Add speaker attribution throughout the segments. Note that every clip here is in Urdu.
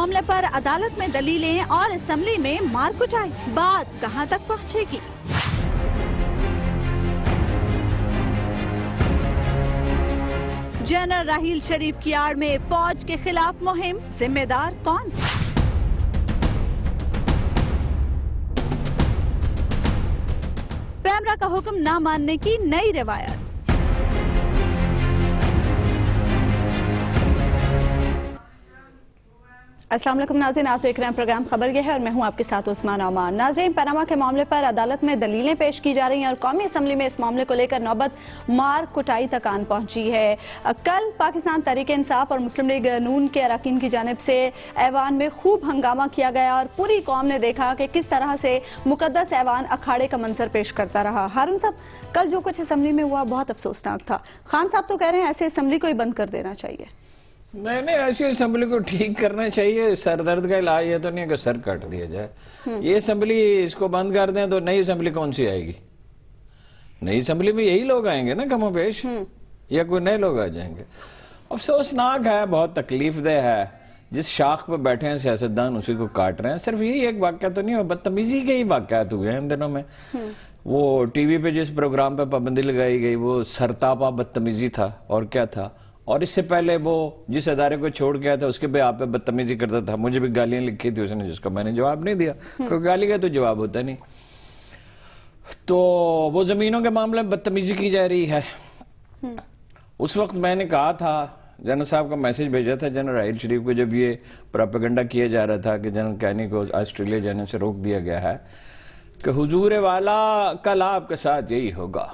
Speaker 1: معاملے پر عدالت میں دلیلیں اور اسمبلی میں مار کٹائی، بات کہاں تک پہنچے گی؟ جنرل راحیل شریف کی آڑ میں فوج کے خلاف مہم، ذمہ دار کون؟ پیمرا کا حکم نہ ماننے کی نئی روایت۔ السلام علیکم ناظرین، آپ دیکھ رہے ہیں پروگرام خبر یہ ہے اور میں ہوں آپ کے ساتھ عثمان عمان۔ ناظرین، پاناما کے معاملے پر عدالت میں دلیلیں پیش کی جا رہی ہیں اور قومی اسمبلی میں اس معاملے کو لے کر نوبت مار کٹائی تک آن پہنچی ہے۔ کل پاکستان تحریک انصاف اور مسلم لیگ نون کے اراکین کی جانب سے ایوان میں خوب ہنگامہ کیا گیا اور پوری قوم نے دیکھا کہ کس طرح سے مقدس ایوان اکھاڑے کا منظر پیش کرتا رہا۔ ہارون صاحب، کل جو کچھ اسمبلی میں ہوا بہت افسوسناک تھا۔ خان صاحب تو کہہ رہے ہیں ایسے اسمبلی کو ہی بند کر دینا چاہیے۔
Speaker 2: نہیں ایسی اسمبلی کو ٹھیک کرنا چاہیے۔ سر درد کا علاج یہ تو نہیں کہ سر کاٹ دیا جائے۔ یہ اسمبلی اس کو بند کر دیں تو نئی اسمبلی کون سی آئے گی؟ نئی اسمبلی میں یہی لوگ آئیں گے نا کم و بیش، یا کوئی نئے لوگ آ جائیں گے۔ افسوسناک ہے، بہت تکلیف دہ ہے۔ جس شاخ پہ بیٹھے ہیں سیاستدان اسی کو کاٹ رہے ہیں۔ صرف یہی ایک واقعہ تو نہیں ہو، بدتمیزی کے ہی واقعات ہوئے ہیں ان دنوں میں۔ وہ ٹی وی پہ جس پروگرام پہ پابندی لگائی گئی وہ سرتاپا بدتمیزی تھا اور کیا تھا، اور اس سے پہلے وہ جس ادارے کو چھوڑ گیا تھا اس کے بھی آپ پہ بدتمیزی کرتا تھا۔ مجھے بھی گالیاں لکھی تھی اس نے جس کو میں نے جواب نہیں دیا، کیونکہ گالی کا تو جواب ہوتا نہیں۔ تو وہ زمینوں کے معاملے میں بدتمیزی کی جا رہی ہے۔ اس وقت میں نے کہا تھا، جنرل صاحب کا میسج بھیجا تھا جنرل راحیل شریف کو، جب یہ پروپیگنڈا کیا جا رہا تھا کہ جنرل کینی کو آسٹریلیا جانے سے روک دیا گیا ہے، کہ حضور والا کل آپ کے ساتھ یہی ہوگا،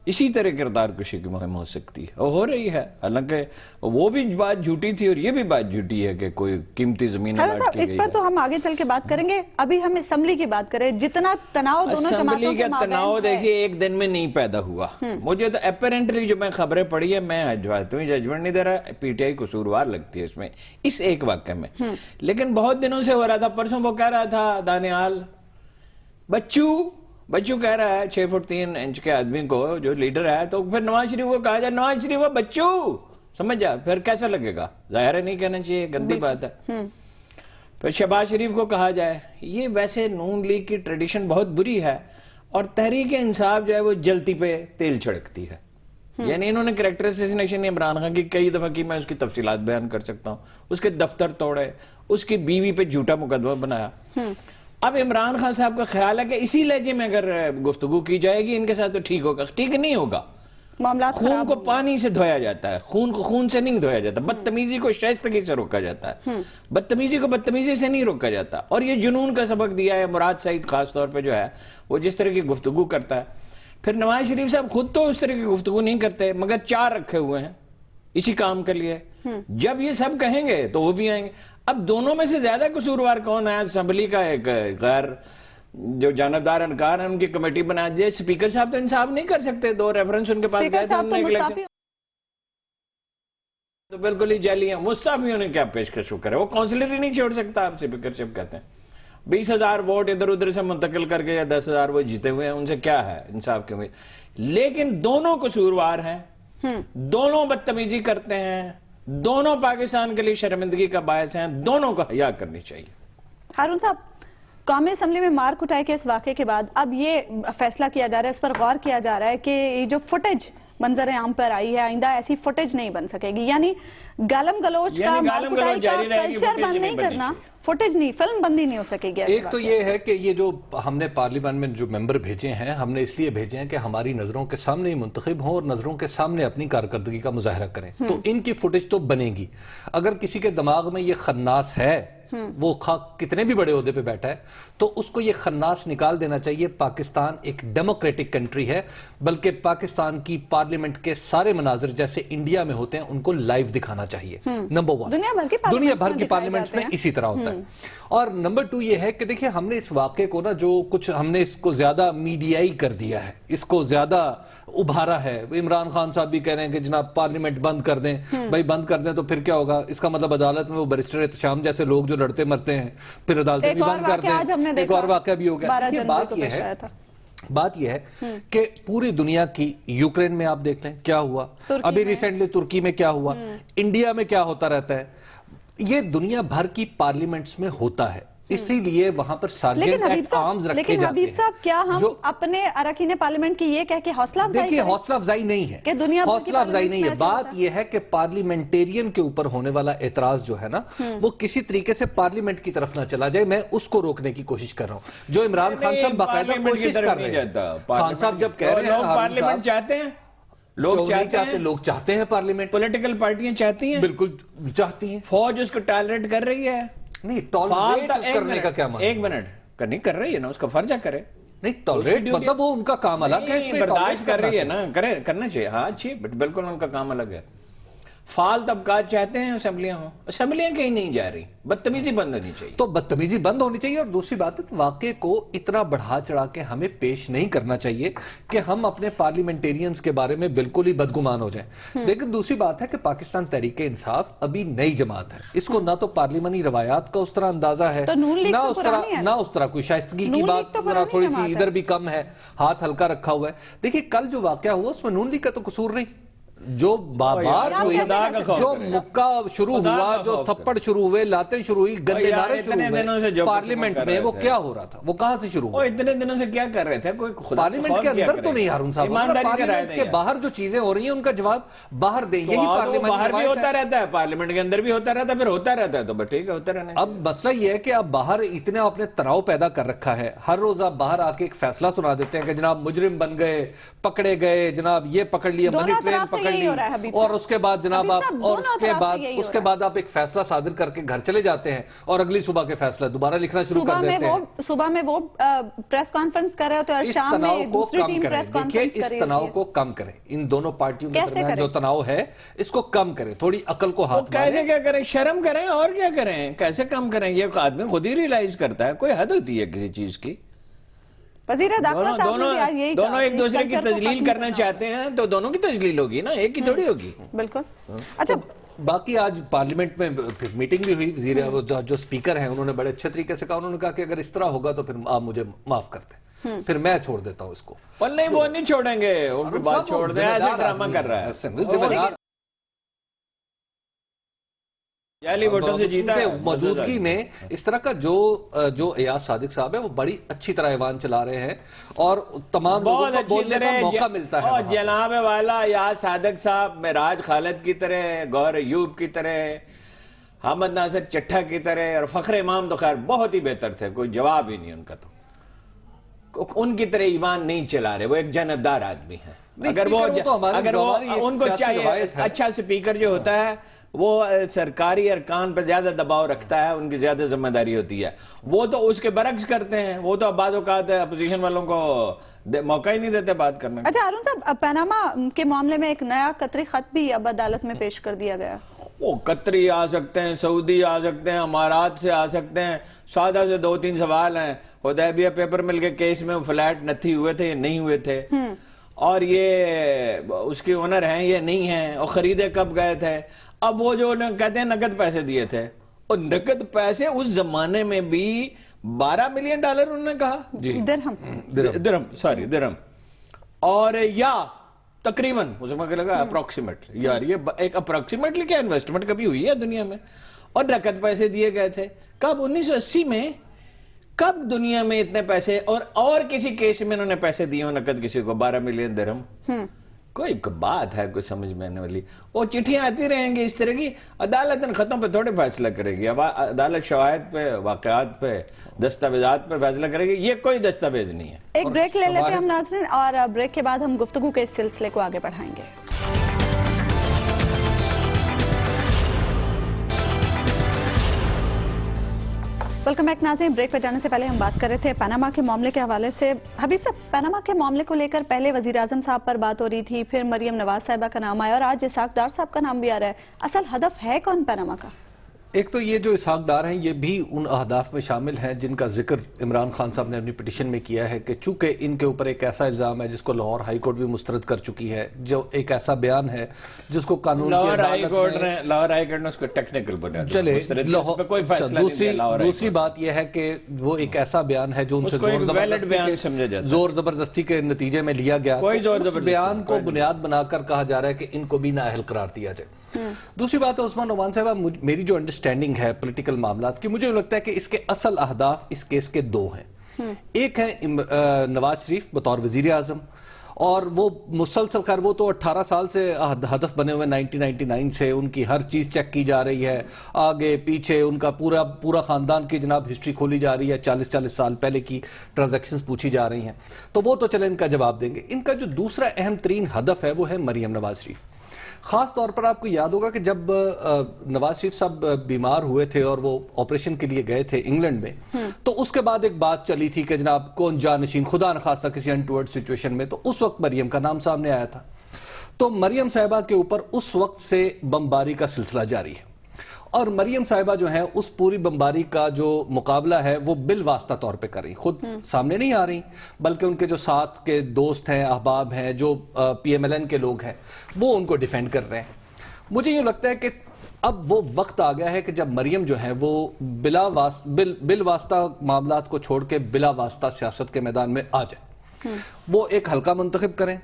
Speaker 2: اسی طرح کردار کشی کی مہم ہو سکتی ہے، اور ہو رہی ہے۔ حالانکہ وہ بھی بات جھوٹی تھی اور یہ بھی بات جھوٹی ہے کہ کوئی قیمتی زمین لاٹ کی گئی ہے۔
Speaker 1: اس پر تو ہم آگے چل کے بات کریں گے، ابھی ہم اسمبلی کی بات کریں۔ جتنا تناؤ دونوں جماعتوں کے مابین ہے،
Speaker 2: اسمبلی کا تناؤ دیکھیے ایک دن میں نہیں پیدا ہوا۔ مجھے تو اپیرنٹلی جو میں خبریں پڑھی ہے، میں ججمنٹ نہیں دے رہا، پی ٹی آئی قصوروار لگتی ہے اس میں، اس ایک واقعے میں۔ لیکن بہت دنوں سے ہو رہا تھا۔ پرسوں وہ کہہ رہا تھا دانیال بچو کہہ رہا ہے 6 فٹ 3 انچ کے آدمی کو جو لیڈر ہے، تو پھر نواز شریف کو کہا جائے نواز شریف وہ بچو، سمجھ جا، پھر کیسا لگے گا؟ ظاہر ہے نہیں کہنا چاہیے، گندی بات ہے۔ پھر شہباز شریف کو کہا جائے، یہ ویسے نون لیگ کی ٹریڈیشن بہت بری ہے، اور تحریک انصاف جو ہے وہ جلتی پہ تیل چھڑکتی ہے۔ یعنی انہوں نے کریکٹر اسیسینیشن عمران خان کی کئی دفعہ کی، میں اس کی تفصیلات بیان کر سکتا ہوں۔ اس کے دفتر توڑے، اس کی بیوی پہ جھوٹا مقدمہ بنایا۔ اب عمران خان صاحب کا خیال ہے کہ اسی لہجے میں اگر گفتگو کی جائے گی ان کے ساتھ تو ٹھیک ہوگا۔ ٹھیک نہیں ہوگا۔
Speaker 1: معاملات
Speaker 2: خون کو پانی سے دھویا جاتا ہے، خون کو خون سے نہیں دھویا جاتا۔ بدتمیزی کو شائستگی سے روکا جاتا ہے، بدتمیزی کو بدتمیزی سے نہیں روکا جاتا۔ اور یہ جنون کا سبق دیا ہے مراد سعید، خاص طور پہ جو ہے وہ جس طرح کی گفتگو کرتا ہے۔ پھر نواز شریف صاحب خود تو اس طرح کی گفتگو نہیں کرتے، مگر 4 رکھے ہوئے ہیں اسی کام کے لیے۔ جب یہ سب کہیں گے تو وہ بھی آئیں گے۔ اب دونوں میں سے زیادہ قصوروار کون ہے؟ اسمبلی کا ایک غیر جو جانبدار انکار ہیں، ان کی کمیٹی بنا دیے۔ اسپیکر صاحب تو انصاف نہیں کر سکتے، 2 ریفرنس ان کے پاس گئے تھے، تو بالکل ہی جعلی ہیں۔ مستعفیوں نے کیا پیشکش کرے؟ وہ کونسلر ہی نہیں چھوڑ سکتا، آپ اسپیکرشپ کہتے ہیں۔ 20,000 ووٹ ادھر ادھر سے منتقل کر کے یا 10,000 وہ جیتے ہوئے ہیں، ان سے کیا ہے انصاف کی امید؟ لیکن دونوں قصوروار ہیں، دونوں بدتمیزی کرتے ہیں، دونوں پاکستان کے لیے شرمندگی کا باعث ہیں، دونوں کو حیا کرنی چاہیے۔
Speaker 1: ہارون صاحب، قومی اسمبلی میں مار کٹائی کے اس واقعے کے بعد اب یہ فیصلہ کیا جا رہا ہے، اس پر غور کیا جا رہا ہے کہ یہ جو فوٹیج منظر عام پر آئی ہے آئندہ ایسی فوٹیج نہیں بن سکے گی، یعنی گالم گلوچ کا، مار کٹائی کا کلچر بند نہیں کرنا، فوٹیج نہیں، فلم بندی نہیں ہو سکے گی۔
Speaker 3: ایک تو یہ ہے کہ یہ جو ہم نے پارلیمنٹ میں جو ممبر بھیجے ہیں، ہم نے اس لیے بھیجے ہیں کہ ہماری نظروں کے سامنے ہی منتخب ہوں اور نظروں کے سامنے اپنی کارکردگی کا مظاہرہ کریں، تو ان کی فوٹیج تو بنے گی۔ اگر کسی کے دماغ میں یہ خناس ہے، وہ کتنے بھی بڑے عہدے پہ بیٹھا ہے، تو اس کو یہ خناس نکال دینا چاہیے۔ پاکستان ایک ڈیموکریٹک کنٹری ہے، بلکہ پاکستان کی پارلیمنٹ کے سارے مناظر جیسے انڈیا میں ہوتے ہیں ان کو لائیو دکھانا چاہیے۔ نمبر 1، دنیا بھر کی پارلیمنٹس میں اسی طرح ہوتا ہے۔ اور نمبر 2 یہ ہے کہ دیکھیں ہم نے اس واقعے کو جو کچھ ہم نے اس کو زیادہ میڈیائی کر دیا ہے، اس کو زیادہ ابھارا ہے۔ عمران خان صاحب بھی کہہ رہے ہیں کہ جناب پارلیمنٹ بند کر دیں، بھائی بند کر دیں تو پھر کیا ہوگا؟ اس کا مطلب عدالت میں وہ بیرسٹر احتشام جیسے لوگ جو لڑتے مرتے ہیں پھر عدالتیں بھی بند کر دیں۔ ایک اور واقعہ بھی ہو گیا۔ بات یہ ہے کہ پوری دنیا کی، یوکرین میں آپ دیکھ لیں کیا ہوا، ابھی ریسنٹلی ترکی میں کیا ہوا، انڈیا میں کیا ہوتا رہتا ہے۔ یہ دنیا بھر کی پارلیمنٹس میں ہوتا ہے، اسی لیے وہاں پر سارجنٹ ایٹ آرمز رکھے
Speaker 1: لیکن
Speaker 3: جاتے
Speaker 1: حبیب
Speaker 3: ہیں.
Speaker 1: صاحب کیا ہم اپنے اراکین پارلیمنٹ کی یہ کہہ کے حوصلہ افزائی
Speaker 3: دیکھیے
Speaker 1: کریں؟
Speaker 3: حوصلہ افزائی نہیں ہے،
Speaker 1: کہ دنیا بھر کی
Speaker 3: حوصلہ افزائی نہیں ہے.
Speaker 1: پارلیمنٹس میں ایسا
Speaker 3: بات
Speaker 1: ہوتا
Speaker 3: یہ ہے کہ پارلیمنٹیرین کے اوپر ہونے والا اعتراض جو ہے نا وہ کسی طریقے سے پارلیمنٹ کی طرف نہ چلا جائے. میں اس کو روکنے کی کوشش کر رہا ہوں جو عمران خان صاحب باقاعدہ کوشش کر رہے ہیں. خان صاحب جب کہہ رہے ہیں
Speaker 2: پارلیمنٹ چاہتے ہیں، لوگ چاہتے ہیں،
Speaker 3: لوگ چاہتے ہیں پارلیمنٹ،
Speaker 2: پولیٹیکل پارٹیاں چاہتی ہیں،
Speaker 3: بالکل چاہتی ہیں.
Speaker 2: فوج اس کو ٹالریٹ کر رہی ہے.
Speaker 3: نہیں ٹالریٹ کرنے کا کیا مطلب؟
Speaker 2: ایک منٹ نہیں کر رہی ہے نا، اس کا فرض ہے کرے.
Speaker 3: نہیں ٹالریٹ مطلب وہ ان کا کام الگ ہے، اس میں
Speaker 2: برداشت کر رہی ہے نا، کرنا چاہیے. ہاں اچھی، بالکل ان کا کام الگ ہے. فعال طبقات چاہتے ہیں اسمبلیاں ہوں، اسمبلیاں کہیں نہیں جا رہی. بدتمیزی بند ہونی چاہیے.
Speaker 3: تو بدتمیزی بند ہونی چاہیے. اور دوسری بات ہے واقعے کو اتنا بڑھا چڑھا کے ہمیں پیش نہیں کرنا چاہیے کہ ہم اپنے پارلیمنٹیرینز کے بارے میں بالکل ہی بدگمان ہو جائیں. لیکن دوسری بات ہے کہ پاکستان تحریک انصاف ابھی نئی جماعت ہے، اس کو نہ تو پارلیمانی روایات کا اس طرح اندازہ ہے، نہ اس طرح کوئی شائستگی کی بات ذرا تھوڑی سی ادھر بھی کم ہے، ہاتھ ہلکا رکھا ہوا ہے. دیکھیے کل جو واقعہ ہوا اس میں نون لیگ کا تو قصور نہیں. جو بات ہوئی، جو مکہ شروع ہوا، جو تھپڑ شروع ہوئے، لاتیں شروع ہوئی، گندے نعرے شروع ہوئے پارلیمنٹ میں، وہ کیا ہو رہا تھا؟ وہ کہاں سے شروع ہوا؟
Speaker 2: اتنے دنوں سے کیا کر رہے تھے؟ کوئی
Speaker 3: پارلیمنٹ کے اندر تو نہیں ہارون صاحب، پارلیمنٹ کے باہر جو چیزیں ہو رہی ہیں ان کا جواب باہر دیں. یہی پارلیمنٹ
Speaker 2: باہر بھی ہوتا رہتا ہے، پارلیمنٹ کے اندر بھی ہوتا رہتا ہے، پھر ہوتا رہتا ہے تو بس ٹھیک ہے، ہوتا رہنا.
Speaker 3: اب مسئلہ یہ ہے کہ اب باہر اتنے آپ نے تناؤ پیدا کر رکھا ہے. ہر روز آپ باہر آ کے ایک فیصلہ سنا دیتے ہیں کہ جناب مجرم بن گئے، پکڑے گئے، جناب یہ پکڑ لیا، منی ٹرین پکڑ لی، اور اس کے بعد جناب آپ اس کے بعد آپ ایک فیصلہ صادر کر کے گھر چلے جاتے ہیں اور اگلی صبح کے فیصلہ دوبارہ لکھنا شروع کر دیتے ہیں.
Speaker 1: صبح میں وہ پریس کانفرنس کر رہے ہوتے ہیں اور شام میں دوسری ٹیم پریس کانفرنس کر رہی ہوتی ہے.
Speaker 3: اس تناؤ کو کم کریں. ان دونوں پارٹیوں کے درمیان جو تناؤ ہے اس کو کم کریں، تھوڑی عقل کو ہاتھ ماریں.
Speaker 2: کیسے کیا کریں؟ شرم کریں اور کیا کریں؟ کیسے کم کریں؟ یہ آدمی خود ہی ریلائز کرتا ہے. کوئی حد ہوتی ہے کسی چیز کی.
Speaker 1: وزیر داخلہ صاحب نے بھی آج یہی کہا،
Speaker 2: دونوں ایک دوسرے کی تجلیل کرنا چاہتے ہیں تو دونوں کی تجلیل ہوگی نا، ایک کی تھوڑی ہوگی.
Speaker 1: بالکل. اچھا
Speaker 3: باقی آج پارلیمنٹ میں میٹنگ بھی ہوئی. وزیر جو سپیکر ہیں انہوں نے بڑے اچھے طریقے سے کہا، انہوں نے کہا کہ اگر اس طرح ہوگا تو پھر آپ مجھے معاف کر دیں، پھر میں چھوڑ دیتا ہوں اس کو.
Speaker 2: اور نہیں وہ نہیں چھوڑیں گے، ان کی بات چھوڑ دیں، ایسے ڈرامہ کر رہا ہے.
Speaker 3: موجودگی میں اس طرح کا جو ایاز صادق صاحب ہے وہ بڑی اچھی طرح ایوان چلا رہے ہیں اور تمام لوگوں کو بولنے کا موقع ملتا ہے.
Speaker 2: جناب والا ایاز صادق صاحب معراج خالد کی طرح، گور ایوب کی طرح، حامد ناصر چٹھا کی طرح، اور فخر امام تو خیر بہت ہی بہتر تھے، کوئی جواب ہی نہیں ان کا. تو ان کی طرح ایمان نہیں چلا رہے. وہ ایک جانبدار آدمی ہیں. اگر وہ ان کو چاہیے اچھا سپیکر جو ہوتا ہے وہ سرکاری ارکان پر زیادہ دباؤ رکھتا ہے، ان کی زیادہ ذمہ داری ہوتی ہے. وہ تو اس کے برعکس کرتے ہیں. وہ تو بعض اوقات اپوزیشن والوں کو موقع ہی نہیں دیتے بات کرنے.
Speaker 1: اچھا ہارون صاحب، پاناما کے معاملے میں ایک نیا قطری خط بھی اب عدالت میں پیش کر دیا گیا.
Speaker 2: وہ قطری آ سکتے ہیں، سعودی آ سکتے ہیں، امارات سے آ سکتے ہیں. سادہ سے 2-3 سوال ہیں. حدیبیہ پیپر مل کے کیس میں فلیٹ نتھی ہوئے تھے یا نہیں ہوئے تھے، اور یہ اس کے اونر ہیں یا نہیں ہیں، اور خریدے کب گئے تھے. اب وہ جو کہتے ہیں نقد پیسے دیے تھے، اور نقد پیسے اس زمانے میں بھی $12 ملین انہوں نے کہا، درہم، اور یا تقریباً اس میں لگا اپروکسیمیٹلی. یار یہ ایک اپروکسیمیٹلی کیا انویسٹمنٹ کبھی ہوئی ہے دنیا میں؟ اور نقد پیسے دیے گئے تھے. کب؟ 1980 میں. کب دنیا میں اتنے پیسے اور کسی کیس میں انہوں نے پیسے دیے ہوں نقد کسی کو 12 ملین درہم؟ کوئی بات ہے کوئی سمجھ میں آنے والی؟ وہ چٹھیاں آتی رہیں گی اس طرح کی. عدالت ان خطوں پہ تھوڑے فیصلہ کرے گی. اب عدالت شواہد پہ، واقعات پہ، دستاویزات پہ فیصلہ کرے گی. یہ کوئی دستاویز نہیں ہے.
Speaker 1: ایک بریک لے لیتے ہیں ہم ناظرین، اور بریک کے بعد ہم گفتگو کے اس سلسلے کو آگے بڑھائیں گے. ویلکم بیک ناظرین. بریک پہ جانے سے پہلے ہم بات کر رہے تھے پاناما کے معاملے کے حوالے سے. حبیب صاحب، پاناما کے معاملے کو لے کر پہلے وزیر اعظم صاحب پر بات ہو رہی تھی، پھر مریم نواز صاحبہ کا نام آیا، اور آج اسحاق ڈار صاحب کا نام بھی آ رہا ہے. اصل ہدف ہے کون پاناما کا؟
Speaker 3: ایک تو یہ جو اسحاق ڈار ہیں یہ بھی ان اہداف میں شامل ہیں جن کا ذکر عمران خان صاحب نے اپنی پٹیشن میں کیا ہے کہ چونکہ ان کے اوپر ایک ایسا الزام ہے جس کو لاہور ہائی کورٹ بھی مسترد کر چکی ہے، جو ایک ایسا بیان ہے جس کو قانون کی عدالت میں
Speaker 2: لاہور ہائی کورٹ نے اس کو ٹیکنیکل بنا دیا.
Speaker 3: چلے
Speaker 2: کوئی فیصلہ نہیں دیا.
Speaker 3: دوسری بات یہ ہے کہ وہ ایک ایسا بیان ہے جو ان سے زور زبردستی کے نتیجے میں لیا گیا. اس بیان کو بنیاد بنا کر کہا جا رہا ہے کہ ان کو بھی نااہل قرار دیا جائے. دوسری بات ہے عثمان نعمان صاحب، میری جو انڈرسٹینڈنگ ہے پولیٹیکل معاملات کی، مجھے لگتا ہے کہ اس کے اصل اہداف اس کیس کے دو ہیں۔ ایک ہے نواز شریف بطور وزیر اعظم، اور وہ مسلسل خیر وہ تو 18 سال سے ہدف بنے ہوئے 1999 سے، ان کی ہر چیز چیک کی جا رہی ہے، آگے پیچھے ان کا پورا خاندان کی جناب ہسٹری کھولی جا رہی ہے، 40 سال پہلے کی ٹرانزیکشنز پوچھی جا رہی ہیں، تو وہ تو چلے ان کا جواب دیں گے۔ ان کا جو دوسرا اہم ترین ہدف ہے وہ ہے مریم نواز شریف۔ خاص طور پر آپ کو یاد ہوگا کہ جب نواز شریف صاحب بیمار ہوئے تھے اور وہ آپریشن کے لیے گئے تھے انگلینڈ میں، تو اس کے بعد ایک بات چلی تھی کہ جناب کون جانشین، خدا نخواستہ کسی انٹورڈ سچویشن میں، تو اس وقت مریم کا نام سامنے آیا تھا۔ تو مریم صاحبہ کے اوپر اس وقت سے بمباری کا سلسلہ جاری ہے، اور مریم صاحبہ جو ہیں اس پوری بمباری کا جو مقابلہ ہے وہ بالواسطہ طور پہ کر رہی، خود سامنے نہیں آ رہی، بلکہ ان کے جو ساتھ کے دوست ہیں، احباب ہیں، جو پی ایم ایل این کے لوگ ہیں، وہ ان کو ڈیفینڈ کر رہے ہیں۔ مجھے یہ لگتا ہے کہ اب وہ وقت آ گیا ہے کہ جب مریم جو ہے وہ بالواسطہ معاملات کو چھوڑ کے بلا واسطہ سیاست کے میدان میں آ جائے، وہ ایک حلقہ منتخب کریں،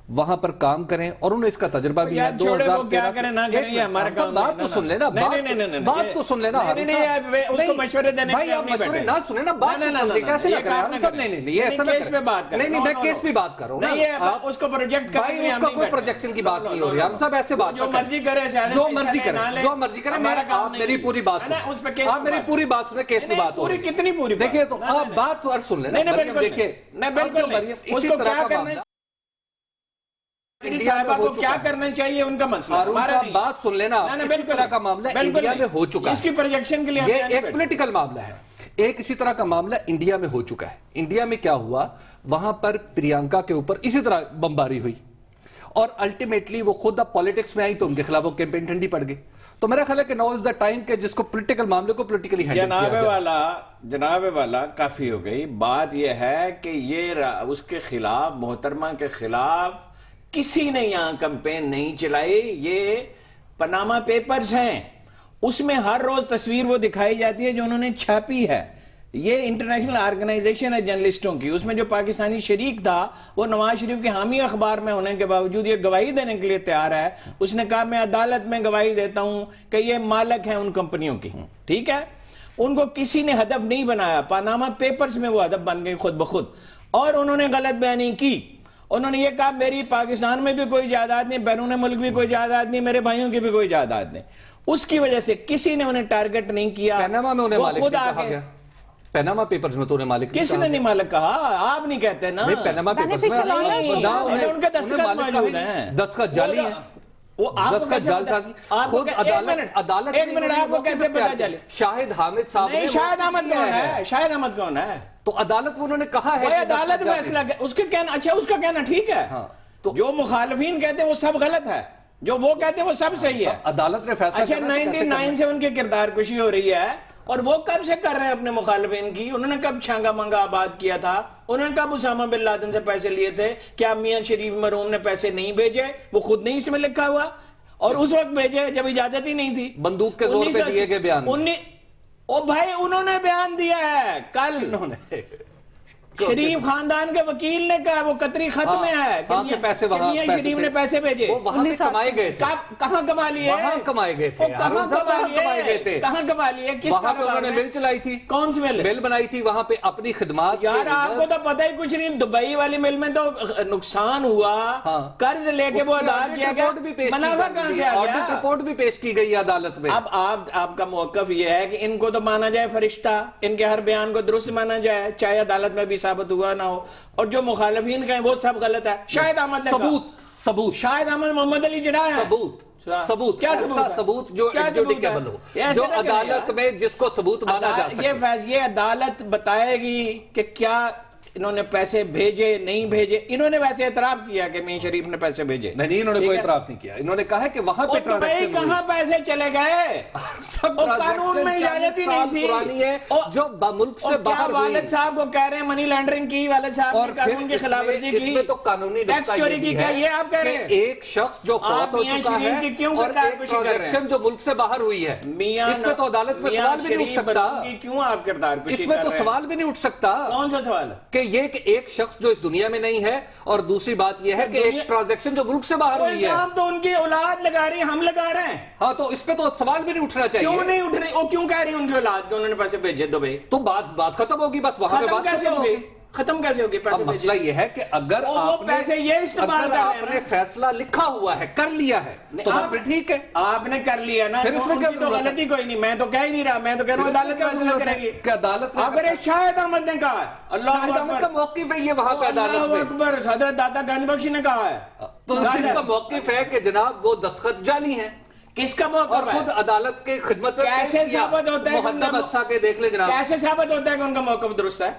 Speaker 3: وہاں پر کام کریں، اور انہیں اس کا تجربہ بھی ہے۔ 2013 بات تو سن لینا، بات تو سن لینا، اس کو مشورے دینے بھائی آپ مشورے نہ سنیں نا، بات کیسے نہ کریں ہم سب؟ نہیں یہ ایسا نہ کریں، نہیں میں کیس بھی بات کر رہا ہوں، اس کو پروجیکٹ بھائی اس کا کوئی پروجیکشن کی بات نہیں ہو رہی، ہم سب ایسے بات جو مرضی کریں، جو مرضی کریں، آپ میری پوری بات سنیں، آپ میری پوری بات سنیں، کیس میں بات ہو رہی ہے، کتنی پوری دیکھیں تو آپ بات تو سن لینا۔ مریم دیکھیں، مریم اسی طرح کا معاملہ
Speaker 4: صاحبہ کو کیا کرنا چاہیے ان کا مسئلہ،
Speaker 3: ہارون صاحب بات سن لینا، اسی طرح کا معاملہ انڈیا میں ہو چکا ہے،
Speaker 4: اس کی پروجیکشن کے لیے
Speaker 3: یہ ایک پولیٹیکل معاملہ ہے، ایک اسی طرح کا معاملہ انڈیا میں ہو چکا ہے۔ انڈیا میں کیا ہوا، وہاں پر پریانکا کے اوپر اسی طرح بمباری ہوئی، اور الٹیمیٹلی وہ خود اب پالیٹکس میں آئی تو ان کے خلاف وہ کیمپین ٹھنڈی پڑ گئی۔ تو میرا خیال ہے کہ ناؤ از دا ٹائم کہ جس کو پولیٹیکل معاملے کو پولیٹیکلی ہینڈل کیا جائے۔
Speaker 2: جناب والا کافی ہو گئی، بات یہ ہے کہ یہ اس کے خلاف، محترمہ کے خلاف کسی نے یہاں کمپین نہیں چلائی، یہ پاناما پیپرز ہیں، اس میں ہر روز تصویر وہ دکھائی جاتی ہے جو انہوں نے چھاپی ہے۔ یہ انٹرنیشنل آرگنائزیشن ہے جرنلسٹوں کی، اس میں جو پاکستانی شریک تھا وہ نواز شریف کے حامی اخبار میں ہونے کے باوجود یہ گواہی دینے کے لیے تیار ہے۔ اس نے کہا میں عدالت میں گواہی دیتا ہوں کہ یہ مالک ہیں ان کمپنیوں کی، ٹھیک ہے؟ ان کو کسی نے ہدف نہیں بنایا، پاناما پیپرز میں وہ ہدف بن گئی خود بخود، اور انہوں نے غلط بیانی کی۔ انہوں نے یہ کہا میری پاکستان میں بھی کوئی جائیداد نہیں، بیرون ملک بھی کوئی جائیداد نہیں، میرے بھائیوں کی بھی کوئی جائیداد نہیں۔ اس کی وجہ سے کسی نے انہیں ٹارگٹ نہیں کیا۔
Speaker 3: پیناما میں انہیں مالک نہیں کہا گیا، پیناما پیپرز میں تو انہیں مالک نہیں
Speaker 2: کس نے نہیں مالک کہا؟ آپ نہیں کہتے نا،
Speaker 3: پیناما پیپرز میں
Speaker 2: ان کے دستخط موجود ہیں،
Speaker 3: دستخط جعلی ہیں، دستخط جعل سازی خود عدالت
Speaker 2: ایک منٹ آپ کو کیسے پتا چلے؟
Speaker 3: شاہد حامد صاحب نے،
Speaker 2: شاہد احمد کون ہے؟ شاہد احمد کون ہے؟
Speaker 3: تو عدالت انہوں نے کہا ہے،
Speaker 2: عدالت فیصلہ، اس کے کہنا، اچھا اس کا کہنا ٹھیک ہے، جو مخالفین کہتے ہیں وہ سب غلط ہے، جو وہ کہتے ہیں وہ سب صحیح ہے۔
Speaker 3: عدالت نے فیصلہ،
Speaker 2: اچھا 99 سے ان کی کردار کشی ہو رہی ہے، اور وہ کب سے کر رہے ہیں اپنے مخالفین کی؟ انہوں نے کب چھانگا منگا آباد کیا تھا؟ انہوں نے کب اسامہ بن لادن سے پیسے لیے تھے؟ کیا میاں شریف مرحوم نے پیسے نہیں بھیجے؟ وہ خود نہیں اس میں لکھا ہوا، اور اس وقت بھیجے جب اجازت ہی نہیں تھی،
Speaker 3: بندوق کے زور پہ دیے گئے بیان۔
Speaker 2: او بھائی انہوں نے بیان دیا ہے، کل انہوں نے شریف خاندان کے وکیل نے کہا، وہ قطری خط میں ہے کہ
Speaker 3: پیسے وہاں
Speaker 2: شریف نے پیسے بھیجے،
Speaker 3: وہاں پہ کمائے گئے تھے،
Speaker 2: کہاں کما لیے؟
Speaker 3: وہاں کمائے گئے تھے،
Speaker 2: کہاں کما لیے؟ کس
Speaker 3: وہاں پہ انہوں نے مل چلائی تھی،
Speaker 2: کون سی مل؟
Speaker 3: مل بنائی تھی وہاں پہ اپنی خدمات۔
Speaker 2: یار آپ کو تو پتہ ہی کچھ نہیں، دبئی والی مل میں تو نقصان ہوا، قرض لے کے وہ ادا کیا گیا، منافع کہاں سے آ گیا؟
Speaker 3: آڈٹ رپورٹ بھی پیش کی گئی عدالت میں۔
Speaker 2: اب آپ کا موقف یہ ہے کہ ان کو تو مانا جائے فرشتہ، ان کے ہر بیان کو درست مانا جائے، چاہے عدالت میں بھی ثابت ہوا نہ ہو، اور جو مخالفین کہیں وہ سب غلط ہے۔ شاہد احمد نے
Speaker 3: ثبوت،
Speaker 2: شاہد احمد محمد علی جناح ہے،
Speaker 3: ثبوت، کیا ثبوت جو ایڈجوڈیکیبل ہو، جو عدالت میں جس کو ثبوت مانا جا سکے۔
Speaker 2: یہ عدالت بتائے گی کہ کیا انہوں نے پیسے بھیجے نہیں بھیجے۔ انہوں نے ویسے اعتراف کیا کہ میاں شریف نے پیسے بھیجے،
Speaker 3: نہیں انہوں نے کوئی اعتراف نہیں کیا، انہوں نے کہا ہے کہ وہاں پہ ٹرانزیکشن
Speaker 2: کہاں پیسے چلے گئے، قانون میں اجازت ہی نہیں تھی،
Speaker 3: پرانی ہے جو ملک سے باہر ہوئی۔
Speaker 2: والد صاحب کو کہہ رہے ہیں منی لانڈرنگ کی، والد صاحب نے قانون کی خلاف ورزی کی،
Speaker 3: اس میں تو قانونی
Speaker 2: ٹیکس چوری کی، کیا یہ آپ کہہ رہے ہیں؟
Speaker 3: ایک شخص جو فوت ہو چکا ہے اور ایک ٹرانزیکشن جو ملک سے باہر ہوئی ہے، اس میں تو عدالت میں سوال بھی نہیں اٹھ سکتا،
Speaker 2: کیوں آپ کردار کشی
Speaker 3: اس میں تو سوال بھی نہیں اٹھ سکتا۔
Speaker 2: کون سا سوال ہے؟
Speaker 3: کہ یہ کہ ایک شخص جو اس دنیا میں نہیں ہے، اور دوسری بات یہ ہے کہ ایک ٹرانزیکشن جو ملک سے باہر ہوئی ہے.
Speaker 4: الزام تو ان کی اولاد لگا رہی ہے، ہم لگا رہے ہیں.
Speaker 3: ہاں تو اس پہ تو سوال بھی نہیں اٹھنا چاہیے.
Speaker 4: کیوں نہیں اٹھ رہی؟ وہ کیوں کہہ رہی ہیں ان کی اولاد کے انہوں نے پیسے بھیجے دبئی؟
Speaker 3: تو بات ختم ہوگی، بس وہاں پہ
Speaker 4: ختم
Speaker 3: بات
Speaker 4: کیسے
Speaker 3: ختم
Speaker 4: ہوگی؟
Speaker 3: ہوگی.
Speaker 4: ختم کیسے ہوگی؟ پیسے
Speaker 3: اب مسئلہ یہ ہے کہ اگر آپ نے فیصلہ لکھا ہوا ہے، کر لیا ہے، تو بس پھر ٹھیک ہے.
Speaker 4: آپ نے کر لیا نا،
Speaker 3: پھر اس میں کیا ضرورت ہے؟
Speaker 4: غلطی کوئی نہیں. میں تو کہہ ہی نہیں رہا، میں تو کہہ رہا ہوں عدالت فیصلہ کرے گی.
Speaker 3: کہ عدالت نے
Speaker 4: اگر شاہد احمد نے کہا ہے،
Speaker 3: شاہد احمد کا موقف ہے یہ وہاں پہ عدالت
Speaker 4: اللہ
Speaker 3: میں.
Speaker 4: اکبر، حضرت داتا گنج بخش نے کہا ہے.
Speaker 3: تو جن کا موقف ہے کہ جناب وہ دستخط جعلی ہیں،
Speaker 4: کس کا
Speaker 3: اور
Speaker 4: موقف
Speaker 3: خود
Speaker 4: ہے؟
Speaker 3: عدالت کے خدمت میں
Speaker 4: کیسے ثابت ہوتا ہے؟
Speaker 3: محتم اقصا کے دیکھ لیں جناب.
Speaker 4: کیسے ثابت ہوتا ہے کہ ان کا موقف درست ہے؟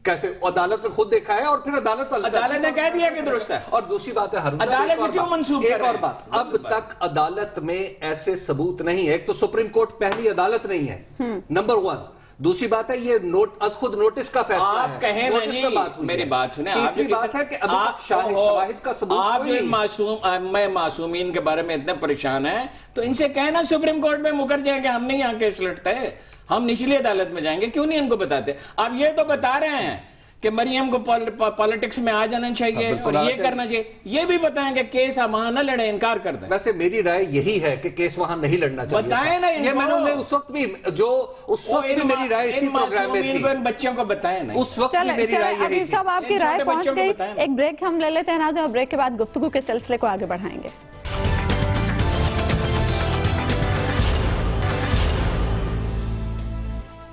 Speaker 3: کیسے؟ عدالت نے خود دیکھا ہے، اور پھر عدالت
Speaker 4: نے کہہ دیا کہ درست ہے.
Speaker 3: اور دوسری بات ہے ہرون صاحب،
Speaker 4: عدالت سے کیوں منسوخ کر
Speaker 3: ایک
Speaker 4: رہے
Speaker 3: اور
Speaker 4: ہیں؟
Speaker 3: بات، اب تک عدالت میں ایسے ثبوت نہیں ہے. ایک تو سپریم کورٹ پہلی عدالت نہیں ہے، نمبر 1. دوسری بات ہے یہ از خود نوٹس کا فیصلہ ہے،
Speaker 4: آپ کہیں
Speaker 3: نوٹس
Speaker 4: نہیں،
Speaker 3: پہ بات ہوئی ہے.
Speaker 4: میری بات سنیں.
Speaker 3: تیسری بات ہے کہ ابھی تک شواہد کا ثبوت
Speaker 4: آپ
Speaker 3: کوئی نہیں.
Speaker 4: میں معصومین کے بارے میں اتنے پریشان ہیں تو ان سے کہنا سپریم کورٹ میں مکر جائیں کہ ہم نہیں یہاں کیس لڑتے، ہم نچلی عدالت میں جائیں گے. کیوں نہیں ان کو بتاتے؟ آپ یہ تو بتا رہے ہیں کہ مریم کو پالیٹکس میں آ جانا چاہیے اور یہ کرنا چاہیے. یہ بھی بتائیں کہ کیس وہاں نہ لڑے، انکار کر دیں.
Speaker 3: ویسے میری رائے یہی ہے کہ کیس وہاں نہیں لڑنا چاہیے.
Speaker 4: بتائیں نا
Speaker 3: یہ میں نے اس وقت بھی میری رائے اسی پروگرام میں تھی.
Speaker 4: ان بچوں کو بتائیں نا.
Speaker 3: اس وقت بھی میری رائے یہی
Speaker 1: حبیب
Speaker 3: تھی.
Speaker 1: صاحب آپ کی رائے
Speaker 4: چھوٹے
Speaker 1: پہنچ
Speaker 4: بچوں کو
Speaker 1: گئی.
Speaker 4: بتائیں نا.
Speaker 1: ایک بریک ہم لے لیتے ہیں ناظرین، اور بریک کے بعد گفتگو کے سلسلے کو آگے بڑھائیں گے.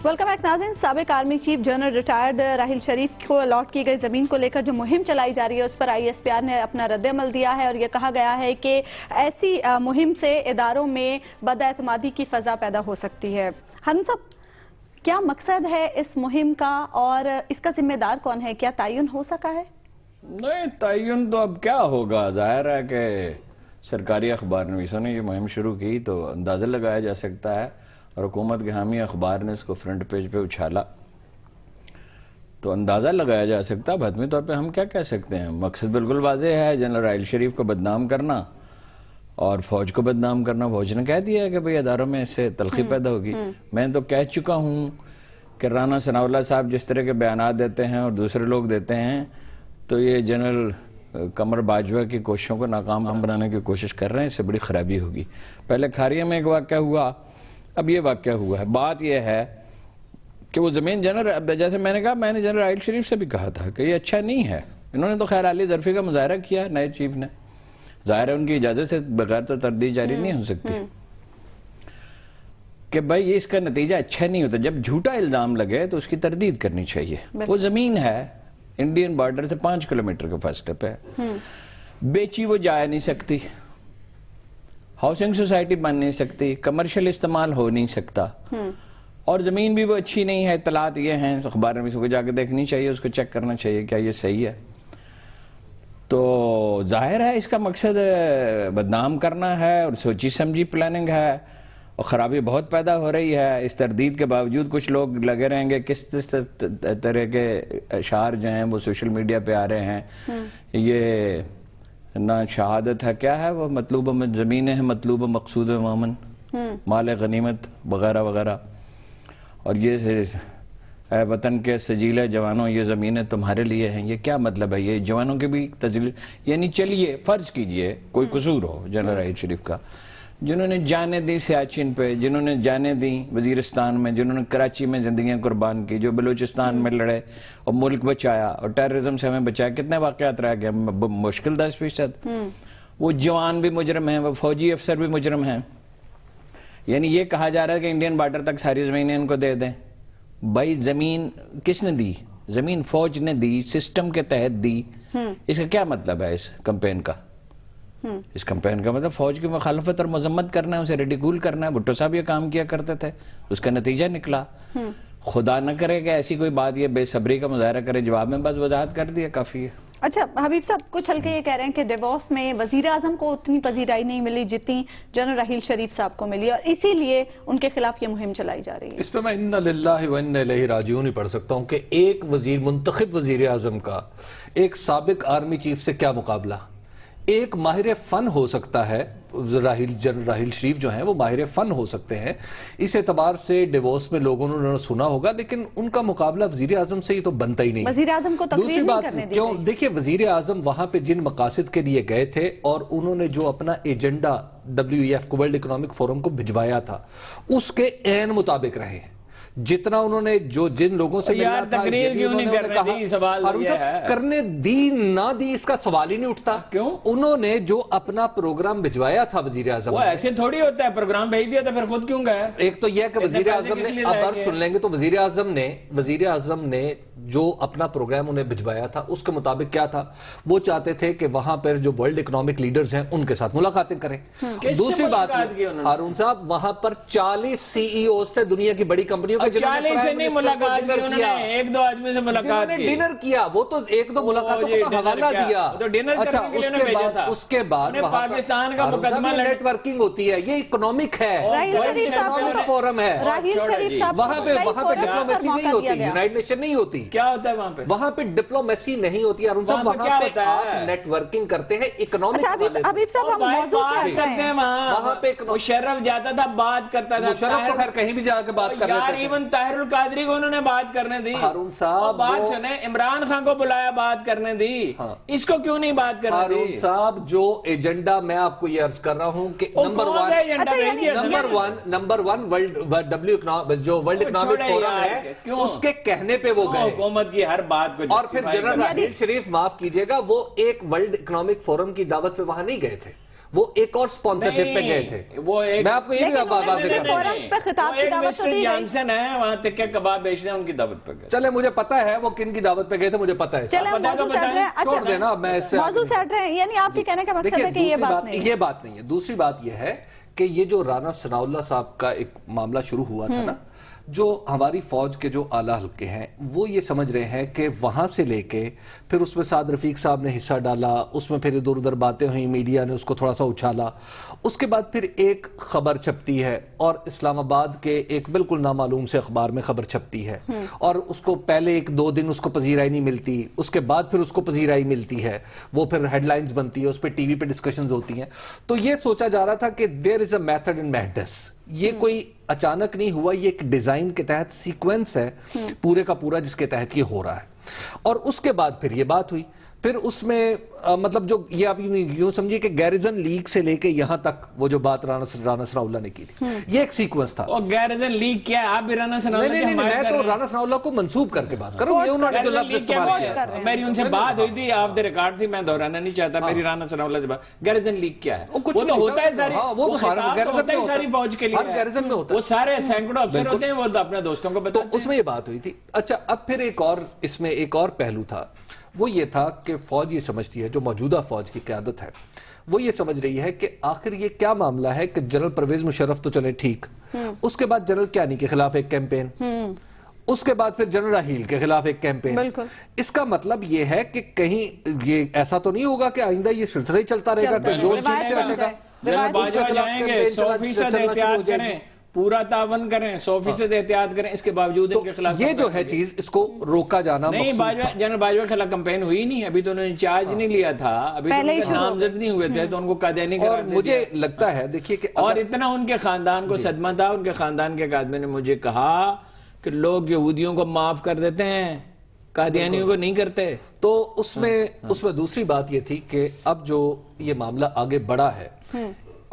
Speaker 1: ویلکم بیک ناظرین. سابق army chief general retired Raheel Sharif کو الاٹ کی گئی زمین کو لے کر جو مہم چلائی جا رہی ہے اس پر ISPR نے اپنا رد عمل دیا ہے، اور یہ کہا گیا ہے کہ ایسی مہم سے اداروں میں بد اعتمادی کی فضا پیدا ہو سکتی ہے. ہرون صاحب، کیا مقصد ہے اس مہم کا اور اس کا ذمہ دار کون ہے؟ کیا تعین ہو سکا ہے؟
Speaker 2: نہیں، تعین تو اب کیا ہوگا. ظاہر ہے کہ سرکاری اخبار نویسوں نے یہ مہم شروع کی تو اندازہ لگایا جا سکتا ہے، اور حکومت کے حامی اخبار نے اس کو فرنٹ پیج پہ اچھالا تو اندازہ لگایا جا سکتا ہے. حتمی طور پہ ہم کیا کہہ سکتے ہیں؟ مقصد بالکل واضح ہے، جنرل راحیل شریف کو بدنام کرنا اور فوج کو بدنام کرنا. فوج نے کہہ دیا ہے کہ بھئی اداروں میں اس سے تلخی پیدا ہوگی. میں تو کہہ چکا ہوں کہ رانا ثناءاللہ صاحب جس طرح کے بیانات دیتے ہیں اور دوسرے لوگ دیتے ہیں تو یہ جنرل قمر باجوہ کی کوششوں کو ناکام بنانے کی کوشش کر رہے ہیں. اس سے بڑی خرابی ہوگی. پہلے کھاریہ میں ایک واقعہ ہوا، اب یہ واقعہ ہوا ہے. بات یہ ہے کہ وہ زمین جیسے میں نے کہا، میں نے جنرل راحیل شریف سے بھی کہا تھا کہ یہ اچھا نہیں ہے. انہوں نے تو خیر علی ظرفی کا مظاہرہ کیا نئے چیف نے. ظاہر ہے ان کی اجازت سے بغیر تو تردید جاری نہیں ہو سکتی کہ بھائی یہ اس کا نتیجہ اچھا نہیں ہوتا. جب جھوٹا الزام لگے تو اس کی تردید کرنی چاہیے. وہ زمین ہے انڈین بارڈر سے 5 کلومیٹر کے فاصلے پہ، بیچی وہ جا نہیں سکتی، ہاؤسنگ سوسائٹی بن نہیں سکتی، کمرشل استعمال ہو نہیں سکتا، اور زمین بھی وہ اچھی نہیں ہے. اطلاعات یہ ہیں، اخبار میں کو جا کے دیکھنی چاہیے، اس کو چیک کرنا چاہیے کیا یہ صحیح ہے. تو ظاہر ہے اس کا مقصد بدنام کرنا ہے اور سوچی سمجھی پلاننگ ہے، اور خرابی بہت پیدا ہو رہی ہے. اس تردید کے باوجود کچھ لوگ لگے رہیں گے کس طرح کے اشعار جو ہیں وہ سوشل میڈیا پہ آ رہے ہیں. یہ نہ شہادت ہے، کیا ہے وہ، مطلوب زمینیں ہیں مطلوب مقصود مومن، مال غنیمت وغیرہ وغیرہ. اور یہ اے وطن کے سجیلے جوانوں یہ زمینیں تمہارے لیے ہیں. یہ کیا مطلب ہے؟ یہ جوانوں کے بھی تجلیل، یعنی چلیے فرض کیجئے کوئی قصور ہو جنرل راحیل شریف کا، جنہوں نے جانیں دی سیاچن پہ، جنہوں نے جانیں دیں وزیرستان میں، جنہوں نے کراچی میں زندگیاں قربان کی، جو بلوچستان میں لڑے اور ملک بچایا اور ٹیررزم سے ہمیں بچایا. کتنے واقعات رہ گئے؟ مشکل 10%. وہ جوان بھی مجرم ہیں، وہ فوجی افسر بھی مجرم ہیں. یعنی یہ کہا جا رہا ہے کہ انڈین بارڈر تک ساری زمینیں ان کو دے دیں. بھائی زمین کس نے دی؟ زمین فوج نے دی، سسٹم کے تحت دی. اس کا کیا مطلب ہے اس کمپین کا؟ اس کمپین کا مطلب فوج کی مخالفت اور مذمت کرنا ہے، اسے ریڈیکول کرنا ہے. بھٹو صاحب یہ کام کیا کرتے تھے، اس کا نتیجہ نکلا. خدا نہ کرے کہ ایسی کوئی بات یہ بے صبری کا مظاہرہ کرے. جواب میں بس وضاحت کر دیا، کافی ہے.
Speaker 1: اچھا حبیب صاحب، کچھ حلقے یہ کہہ رہے ہیں کہ ڈیوورس میں وزیر اعظم کو اتنی پذیرائی نہیں ملی جتنی جنرل راحیل شریف صاحب کو ملی، اور اسی لیے ان کے خلاف یہ مہم چلائی جا رہی ہے.
Speaker 3: اس پہ میں انا للہ و انا الیہ راجعون ہی پڑھ سکتا ہوں کہ ایک منتخب وزیر اعظم کا ایک سابق آرمی چیف سے کیا مقابلہ. ایک ماہر فن ہو سکتا ہے، جنرل راحیل شریف جو ہیں وہ ماہر فن ہو سکتے ہیں، اس اعتبار سے ڈیوورس میں لوگوں نے سنا ہوگا، لیکن ان کا مقابلہ وزیر اعظم سے ہی تو بنتا ہی نہیں۔
Speaker 1: وزیر اعظم کو تقریر نہیں کرنے دی
Speaker 3: کیوں؟
Speaker 1: گئی۔
Speaker 3: دیکھیے وزیر اعظم وہاں پہ جن مقاصد کے لیے گئے تھے اور انہوں نے جو اپنا ایجنڈا WEF کو ورلڈ اکنامک فورم کو بھجوایا تھا اس کے عین مطابق رہے ہیں۔ جتنا انہوں نے جن لوگوں سے ملنا تھا،
Speaker 4: تقریر کیوں نہیں کرنے دی؟ سوال
Speaker 3: ہارون
Speaker 4: یہ
Speaker 3: صاحب
Speaker 4: ہے
Speaker 3: کرنے دی نہ دی اس کا سوال ہی نہیں اٹھتا۔
Speaker 4: کیوں؟
Speaker 3: انہوں نے جو اپنا پروگرام بھجوایا تھا وزیر اعظم
Speaker 4: وہ ایسے تھوڑی ہوتا ہے، پروگرام بھیج دیا تھا پھر خود کیوں گئے؟
Speaker 3: ایک تو یہ کہ وزیر اعظم نے اب عرض سن لیں گے تو وزیر اعظم نے جو اپنا پروگرام انہیں بھجوایا تھا اس کے مطابق کیا تھا، وہ چاہتے تھے کہ وہاں پر جو ورلڈ اکنامک لیڈرز ہیں ان کے ساتھ ملاقاتیں کریں۔ دوسری بات ہارون صاحب وہاں پر 40 CEOs تھے دنیا کی بڑی کمپنیوں کے، جنہوں نے
Speaker 4: ملاقات کی، انہوں نے ایک دو آدمی سے ملاقات کی،
Speaker 3: ڈنر کیا، وہ تو ایک دو ملاقاتوں کو تو حوالہ دیا۔ اچھا اس کے بعد
Speaker 4: پاکستان کا مقدمہ
Speaker 3: نیٹ ورکنگ ہوتی ہے، یہ اکنامک ہے، اکنامک فورم ہے،
Speaker 1: راحیل شریف صاحب
Speaker 3: وہاں پہ ڈپلومیسی نہیں ہوتی، یونائٹڈ نیشن نہیں ہوتی۔
Speaker 4: کیا ہوتا ہے وہاں پہ؟
Speaker 3: وہاں پہ ڈپلومیسی نہیں ہوتی ارون صاحب، وہاں پہ آپ نیٹ ورکنگ کرتے ہیں اکنامک
Speaker 1: حبیب صاحب ہم موضوع سے ہٹ رہے ہیں۔
Speaker 3: وہاں پہ
Speaker 4: مشرف جاتا تھا بات کرتا تھا،
Speaker 3: مشرف تو خیر کہیں بھی جا کے بات کر
Speaker 4: یار
Speaker 3: لیتے تھے۔
Speaker 4: ایون طاہر القادری کو انہوں نے بات کرنے دی،
Speaker 3: ہارون صاحب
Speaker 4: بات سنیں، عمران خان کو بلایا بات کرنے دی، اس کو کیوں نہیں بات کرنے دی؟
Speaker 3: ہارون صاحب جو ایجنڈا میں آپ کو یہ عرض کر رہا ہوں کہ نمبر ون جو ورلڈ اکنامک فورم ہے اس کے کہنے پہ وہ گئے،
Speaker 4: حکومت کی ہر بات کو،
Speaker 3: اور پھر جنرل راحیل شریف معاف کیجئے گا وہ ایک ورلڈ اکنامک فورم کی دعوت پہ وہاں نہیں گئے تھے، وہ ایک اور سپانسرشپ پہ گئے تھے۔ میں آپ کو یہ بھی واضح کر رہا ہوں،
Speaker 4: جانسن ہے وہاں تک کیا کباب بیچتے ہیں، ان کی دعوت پہ گئے۔
Speaker 3: چلے مجھے پتا ہے وہ کن کی دعوت پہ گئے تھے، مجھے پتا ہے، چھوڑ دینا اب میں اس سے
Speaker 1: موضوع سے ہٹ رہے ہیں، یعنی آپ کے کہنے کا مقصد ہے کہ یہ
Speaker 3: بات نہیں ہے۔ دوسری بات یہ ہے کہ یہ جو رانا ثناء اللہ صاحب کا ایک معاملہ شروع ہوا تھا نا، جو ہماری فوج کے جو اعلیٰ حلقے ہیں وہ یہ سمجھ رہے ہیں کہ وہاں سے لے کے پھر اس میں سعد رفیق صاحب نے حصہ ڈالا، اس میں پھر ادھر ادھر باتیں ہوئیں، میڈیا نے اس کو تھوڑا سا اچھالا، اس کے بعد پھر ایک خبر چھپتی ہے اور اسلام آباد کے ایک بالکل نامعلوم سے اخبار میں خبر چھپتی ہے، اور اس کو پہلے ایک دو دن اس کو پذیرائی نہیں ملتی، اس کے بعد پھر اس کو پذیرائی ملتی ہے، وہ پھر ہیڈ لائنز بنتی ہے، اس پہ ٹی وی پہ ڈسکشنز ہوتی ہیں۔ تو یہ سوچا جا رہا تھا کہ دیر از اے میتھڈ ان میڈنس، یہ کوئی اچانک نہیں ہوا، یہ ایک ڈیزائن کے تحت سیکوینس ہے پورے کا پورا جس کے تحت یہ ہو رہا ہے۔ اور اس کے بعد پھر یہ بات ہوئی، پھر اس میں مطلب جو یہ آپ یوں سمجھیے کہ گیریزن لیگ سے لے کے یہاں تک وہ جو بات رانا ثناء اللہ نے کی تھی، یہ ایک سیکوینس تھا۔
Speaker 4: اور گیریزن لیگ کیا ہے؟ آپ بھی رانا ثناء اللہ
Speaker 3: نہیں، میں تو رانا ثناء اللہ کو منسوب کر کے بات کروں، یہ انہوں نے جو لفظ استعمال کیا،
Speaker 4: میری ان سے بات ہوئی تھی، آپ دے ریکارڈ تھی، میں دہرانا نہیں چاہتا، میری رانا ثناء اللہ سے بات۔ گیریزن لیگ کیا ہے؟ وہ تو ہوتا ہے ساری، وہ ساری فوج کے لیے،
Speaker 3: ہر گیریزن میں ہوتا ہے،
Speaker 4: وہ سارے سینکڑوں افسر ہوتے ہیں، وہ اپنے دوستوں کو بتاتے ہیں۔
Speaker 3: تو اس میں یہ بات ہوئی تھی۔ اچھا اب پھر اس میں ایک اور پہلو تھا، وہ یہ تھا کہ فوج یہ سمجھتی ہے، جو موجودہ فوج کی قیادت ہے وہ یہ سمجھ رہی ہے کہ آخر یہ کیا معاملہ ہے کہ جنرل پرویز مشرف تو چلے ٹھیک، اس کے بعد جنرل کیانی کے خلاف ایک کیمپین، اس کے بعد پھر جنرل راحیل کے خلاف ایک کیمپین۔ اس کا مطلب یہ ہے کہ کہیں یہ ایسا تو نہیں ہوگا کہ آئندہ یہ سلسلہ ہی چلتا رہے گا کہ جو سیٹ سے ہٹے گا
Speaker 4: اس کے خلاف کیمپین 100% احتیاط کریں، پورا تعاون کریں، 100% احتیاط کریں، اس کے باوجود ان کے خلاف
Speaker 3: یہ جو ہے چیز اس کو روکا جانا مقصود تھا۔
Speaker 4: جنرل باجوہ کے خلاف کمپین ہوئی نہیں، ابھی تو انہوں نے چارج نہیں لیا تھا، ابھی تو ان کے نامزد نہیں ہوئے تھے، تو ان کو قیدی قرار دے دیا۔
Speaker 3: مجھے لگتا ہے دیکھیے کہ
Speaker 4: اور اتنا ان کے خاندان کو صدمہ تھا، ان کے خاندان کے ایک آدمی نے مجھے کہا کہ لوگ یہودیوں کو معاف کر دیتے ہیں، قادیانیوں کو نہیں کرتے۔
Speaker 3: تو اس میں دوسری بات یہ تھی کہ اب جو یہ معاملہ آگے بڑھا ہے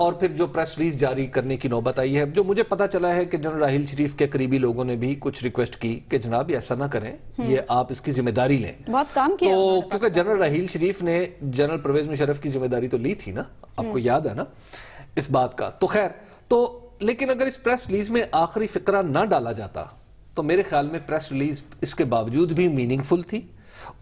Speaker 3: اور پھر جو پریس ریلیز جاری کرنے کی نوبت آئی ہے، جو مجھے پتا چلا ہے کہ جنرل راحیل شریف کے قریبی لوگوں نے بھی کچھ ریکویسٹ کی کہ جناب ایسا نہ کریں، یہ آپ اس کی ذمہ داری لیں،
Speaker 1: بہت کام کیا
Speaker 3: تو کیونکہ جنرل راحیل شریف نے جنرل پرویز مشرف کی ذمہ داری تو لی تھی نا، آپ کو یاد ہے نا اس بات کا۔ تو خیر لیکن اگر اس پریس ریلیز میں آخری فقرہ نہ ڈالا جاتا تو میرے خیال میں پریس ریلیز اس کے باوجود بھی میننگ فل تھی،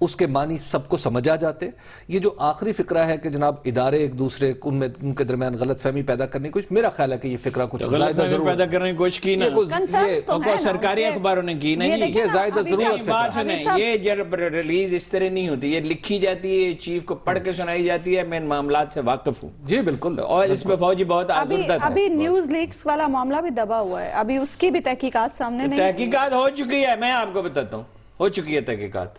Speaker 3: اس کے معنی سب کو سمجھ آ جاتے۔ یہ جو آخری فقرہ ہے کہ جناب ادارے ایک دوسرے ان کے درمیان غلط فہمی پیدا کرنے کی کوشش، میرا خیال ہے کہ یہ فقرہ کچھ زائدہ ضرور
Speaker 4: پیدا کرنے کی کوشش کی نا، سرکاری اخباروں نے کی نہیں،
Speaker 3: یہ زائدہ ضرورت
Speaker 4: بات سنیں، یہ جب ریلیز اس طرح نہیں ہوتی، یہ لکھی جاتی ہے، چیف کو پڑھ کے سنائی جاتی ہے، میں ان معاملات سے واقف ہوں
Speaker 3: جی بالکل،
Speaker 4: اور اس پہ فوجی بہت آزردہ تھا۔
Speaker 1: ابھی نیوز لیکس والا معاملہ بھی دبا ہوا ہے، ابھی اس کی بھی تحقیقات سامنے نہیں،
Speaker 4: تحقیقات ہو چکی ہے، میں آپ کو بتاتا ہوں، ہو چکی ہے تحقیقات،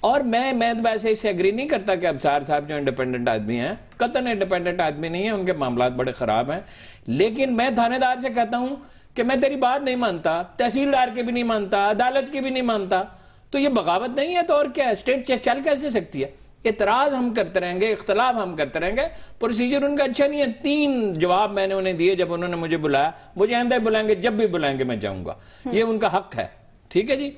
Speaker 4: اور میں ویسے اس سے اگری نہیں کرتا کہ ابصار صاحب جو انڈیپینڈنٹ آدمی ہیں، قطعاً انڈیپینڈنٹ آدمی نہیں ہیں، ان کے معاملات بڑے خراب ہیں، لیکن میں تھانے دار سے کہتا ہوں کہ میں تیری بات نہیں مانتا، تحصیلدار کی بھی نہیں مانتا، عدالت کی بھی نہیں مانتا، تو یہ بغاوت نہیں ہے تو اور کیا ہے؟ اسٹیٹ چل کیسے سکتی ہے؟ اعتراض ہم کرتے رہیں گے، اختلاف ہم کرتے رہیں گے، پروسیجر ان کا اچھا نہیں ہے۔ 3 جواب میں نے انہیں دیے جب انہوں نے مجھے بلایا، مجھے آئندہ بلائیں گے، جب بھی بلائیں گے میں جاؤں گا، یہ ان کا حق ہے، ٹھیک ہے جی۔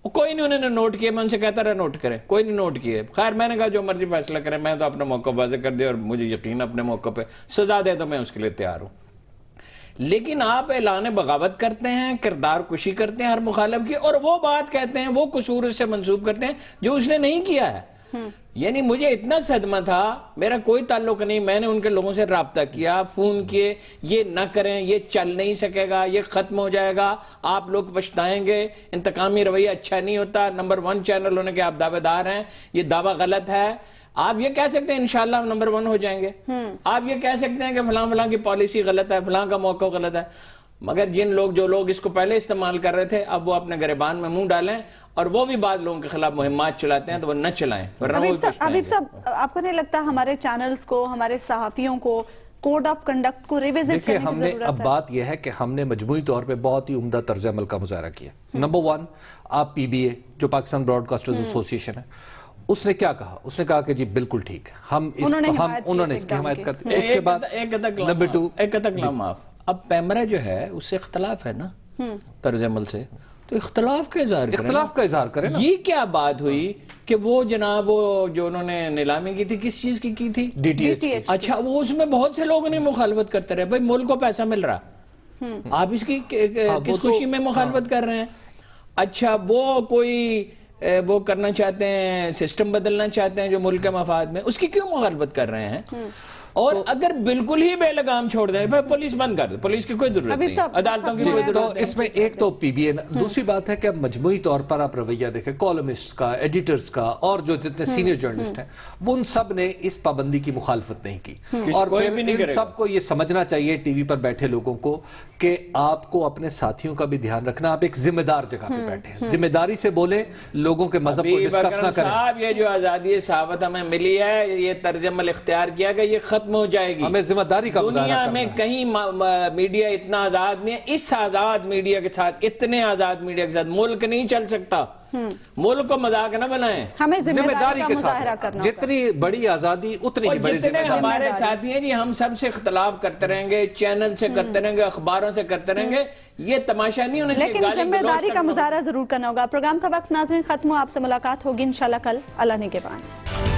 Speaker 4: کوئی نہیں انہوں نے نوٹ کیے، میں ان سے کہتا رہا نوٹ کریں، کوئی نہیں نوٹ کیے، خیر میں نے کہا جو مرضی فیصلہ کریں، میں تو اپنے موقع واضح کر دیا اور مجھے یقین اپنے موقع پہ سزا دے تو میں اس کے لیے تیار ہوں۔ لیکن آپ اعلان بغاوت کرتے ہیں، کردار کشی کرتے ہیں ہر مخالف کی، اور وہ بات کہتے ہیں، وہ قصور اس سے منسوب کرتے ہیں جو اس نے نہیں کیا ہے۔ یعنی مجھے اتنا صدمہ تھا، میرا کوئی تعلق نہیں، میں نے ان کے لوگوں سے رابطہ کیا، فون کیے، یہ نہ کریں، یہ چل نہیں سکے گا، یہ ختم ہو جائے گا، آپ لوگ پچھتائیں گے، انتقامی رویہ اچھا نہیں ہوتا، نمبر 1 چینل ہونے کے آپ دعوے دار ہیں، یہ دعویٰ غلط ہے۔ آپ یہ کہہ سکتے ہیں انشاءاللہ ہم نمبر 1 ہو جائیں گے، آپ یہ کہہ سکتے ہیں کہ فلاں فلاں کی پالیسی غلط ہے، فلاں کا موقع غلط ہے، مگر جو لوگ اس کو پہلے استعمال کر رہے تھے اب وہ اپنے گریبان میں منہ ڈالیں، اور وہ بھی بعض لوگوں کے خلاف مہمات چلاتے ہیں تو وہ نہ چلائیں، ورنہ وہ بھی پچھتائیں گے۔
Speaker 1: حبیب صاحب، آپ کو نہیں لگتا ہمارے چینلز کو، ہمارے صحافیوں کو کوڈ آف کنڈکٹ کو ریویزٹ کرنے کی
Speaker 3: دیکھیں ہم نے
Speaker 1: ضرورت
Speaker 3: اب
Speaker 1: ہے؟
Speaker 3: بات یہ ہے کہ ہم نے مجموعی طور پہ بہت ہی عمدہ طرز عمل کا مظاہرہ کیا۔ نمبر 1، آپ پی بی اے جو پاکستان براڈ کاسٹرز ایسوسی ایشن ہے، اس نے کیا کہا؟ اس نے کہا کہ جی بالکل ٹھیک ہے، انہوں نے اس کی حمایت کرتے ہیں۔ اس کے بعد نمبر 2،
Speaker 4: ایک کلام آپ، اب پیمرا جو ہے اس سے اختلاف ہے نا طرز عمل سے، تو اختلاف کا
Speaker 3: اظہار کریں نا۔
Speaker 4: یہ کیا بات ہوئی کہ وہ جناب وہ جو انہوں نے نیلامی کی تھی کس چیز کی تھی؟
Speaker 3: D T H.
Speaker 4: اچھا، وہ اس میں بہت سے لوگ نے مخالفت کرتے رہے، بھائی ملک کو پیسہ مل رہا، آپ اس کی کس خوشی میں مخالفت کر رہے ہیں؟ اچھا، وہ کوئی وہ کرنا چاہتے ہیں، سسٹم بدلنا چاہتے ہیں جو ملک کے مفاد میں، اس کی کیوں مخالفت کر رہے ہیں؟ اور اگر بالکل ہی بے لگام چھوڑ دیں، بھائی پولیس بند کر دیں، پولیس کی کوئی ضرورت نہیں، عدالتوں کی کوئی
Speaker 3: تو
Speaker 4: ضرورت نہیں۔
Speaker 3: اس میں ایک تو پی بی اے، دوسری بات ہے کہ اب مجموعی طور پر آپ رویہ دیکھیں، کالمسٹ کا، ایڈیٹرز کا، اور جو جتنے سینئر جرنلسٹ ہیں وہ ان سب نے اس پابندی کی مخالفت نہیں کی، اور پھر ان سب کو یہ سمجھنا چاہیے ٹی وی پر بیٹھے لوگوں کو کہ آپ کو اپنے ساتھیوں کا بھی دھیان رکھنا، آپ ایک ذمہ دار جگہ پہ بیٹھے ہیں، ذمہ داری سے بولیں، لوگوں کے مذہب کو ڈسکس نہ کریں۔
Speaker 4: صاحب یہ جو آزادی صحافت ہمیں ملی ہے، یہ طرز عمل اختیار کیا کہ یہ ختم ہو جائے گی،
Speaker 3: ذمہ داری کا مظاہرہ
Speaker 4: دنیا
Speaker 3: کرنا
Speaker 4: میں
Speaker 3: ہے۔
Speaker 4: کہیں میڈیا اتنا آزاد نہیں ہے، اس آزاد میڈیا کے ساتھ، اتنے آزاد میڈیا کے ساتھ ملک نہیں چل سکتا۔ ملک کو مذاق نہ بنائیں،
Speaker 1: ہمیں ذمہ داری کا
Speaker 3: کے
Speaker 1: مظاہرہ
Speaker 3: ساتھ
Speaker 1: کرنا
Speaker 3: جتنی بڑی آزادی اتنی ہی بڑی
Speaker 4: جتنے
Speaker 3: ذمہ داری۔
Speaker 4: ہمارے ساتھی ہیں جی، ہم سب سے اختلاف کرتے رہیں گے، چینل سے کرتے رہیں گے، اخباروں سے کرتے رہیں گے، یہ تماشا نہیں ہونا چاہیے۔
Speaker 1: لیکن ذمہ داری کا مظاہرہ ضرور کرنا ہوگا۔ پروگرام کا وقت ناظرین ختم ہو، آپ سے ملاقات ہوگی انشاءاللہ کل، اللہ نگہبان۔